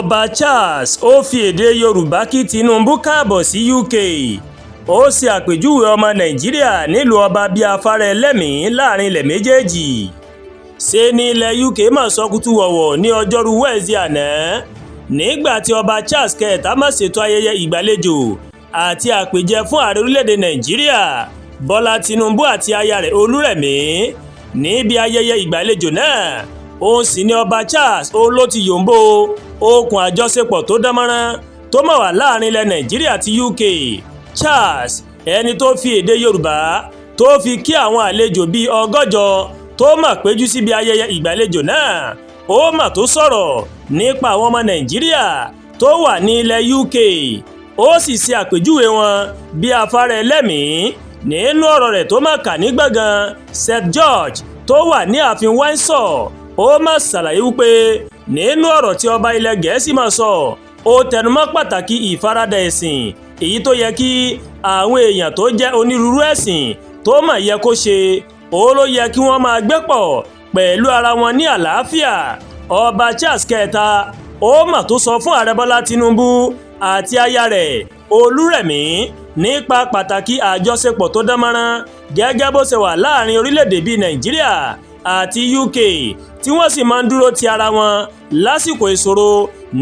Ọba Charles ó fi èdè Yorùbá kí Tinubu káàbọ̀ sí UK. Ó ṣe àpèjúwe ọmọ Nàìjíríà nílùú ọba bíi Afara Ẹlẹmìí láàrin ilẹ̀ méjèèjì. Ṣé ní ilẹ̀ UK máa sọkútù wọ̀wọ̀ ní ọjọ́rú Wednesday àná nígbà tí Ọba Charles kẹta máa ṣètò ayẹyẹ ìgbàlejò àti àpèjẹ fún ààrẹ orílẹ̀-èdè Nàìjíríà Bọ́lá Tinubu àti aya rẹ̀ Olúrẹ̀mí. Níbi ayẹyẹ ìgbàlejò náà, òun sì ni Ọba Charles ló ti yòǹbó okùn àjọṣepọ̀ tó dánmọ́rán tó máa wà láàrin ilẹ̀ Nàìjíríà àti UK. Charles, ẹni tó fi èdè Yorùbá tó fi kí àwọn àlejò bíi 100 tó máa péjú síbi ayẹyẹ ìgbàlejò náà, ó máa tó sọ̀rọ̀ nípa àwọn ọmọ Nàìjíríà tó wà ní ilẹ̀ UK. Ó sì ṣe àpèjúwe wọn bí Afara Ẹlẹmìí nínú ọ̀rọ̀ rẹ̀ tó máa kà ní gbọ̀ngàn St George tó wà ní ààfin Windsor. Ó máa ṣàlàyé wípé nínú ọ̀rọ̀ tí ọba ilẹ̀ Gẹ̀ẹ́sì máa sọ, ó tẹnumọ́ pàtàkì ìfaradà ẹ̀sìn èyí tó yẹ kí àwọn èèyàn tó jẹ́ onírúurú ẹ̀sìn tó máa yẹ kó ṣe. Ó ló yẹ kí wọ́n máa gbé pọ̀ pẹ̀lú ara wọn ní àlàáfíà. Ọba Charles kẹta ó máa tó sọ fún ààrẹ Bọ́lá Tinubu àti aya rẹ̀ Olúrẹ̀mí nípa pàtàkì àjọṣepọ̀ tó dánmọ́rán gẹ́gẹ́ bó ṣe wà láàrin orílẹ̀-èdè bíi Nàìjíríà àti UK, tí wọ́n sì máa ń dúró ti ara wọn lásìkò ìṣòro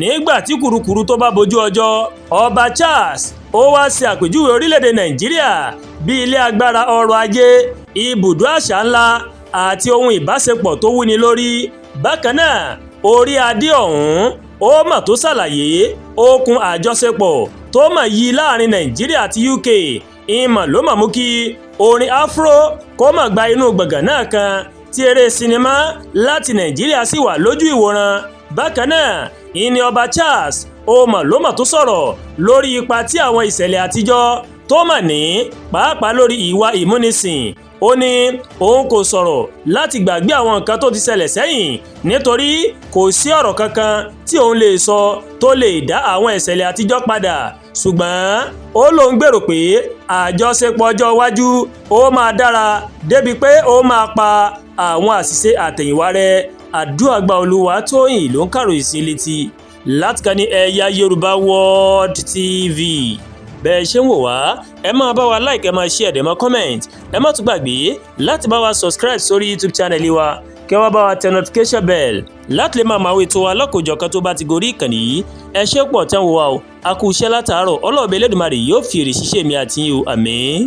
nígbà tí kùrukùru tó bá bojú ọjọ́. Ọba Charles ó wá ṣe àpèjúwe orílẹ̀-èdè Nàìjíríà bí ilé agbára ọrọ̀ ajé, ibùdó àṣà ńlá àti ohun ìbáṣepọ̀ tó wúni lórí. Bákan náà, orí adé ọ̀hún ó mà tó ṣàlàyé okùn àjọṣepọ̀ tó mà yí láàrin Nàìjíríà àti UK. Ìmọ̀ ló mà mú kí orin Afro kó mà gba inú gbọ̀ngàn náà kan tí eré sinimá láti Nàìjíríà sì wà lójú ìwòran. Bákan náà, ìní Ọba Charles ló mà tó sọ̀rọ̀ lórí ipa tí àwọn ìṣẹ̀lẹ̀ àtijọ́ tó mà ní pàápàá lórí ìwà ìmúnisìn. Ó ní òun kò sọ̀rọ̀ láti gbàgbé àwọn nǹkan tó ti ṣẹlẹ̀ sẹ́yìn, nítorí kò sí ọ̀rọ̀ kankan tí òun lè sọ tó lè dá àwọn ìṣẹ̀lẹ̀ àtijọ́ padà. Ṣùgbọ́n ó lóun gbèrò pé àjọṣepọ̀ ọjọ́ iwájú ó máa dára débi pé ó máa pa àwọn àṣìṣe àtẹ̀yìnwá rẹ̀. Àdúràgbà Olúwatóyìn ló ń kàròyìn sí létí láti kàn ní Ẹ̀yà Yorùbá World TV. Bẹ́ẹ̀ ṣe ń wò wá, ẹ máa bá wa like, ẹ máa share, ẹ máa comment. Ẹ má tún gbàgbé láti bá wa subscribe sórí YouTube channel wa, kẹ́ wá bá wa tẹ notification bell láti lè máa máa wètò wa lọ́kòjọ̀kan tó bá ti gorí ìkànnì yìí. Ẹ ṣé pọ̀ tẹ́ ń wò wá o, a kú iṣẹ́ látàárọ̀. Ọlọ́run Elédùmarè yóò fi èrè ṣiṣẹ́ mi àti yín o, àmín.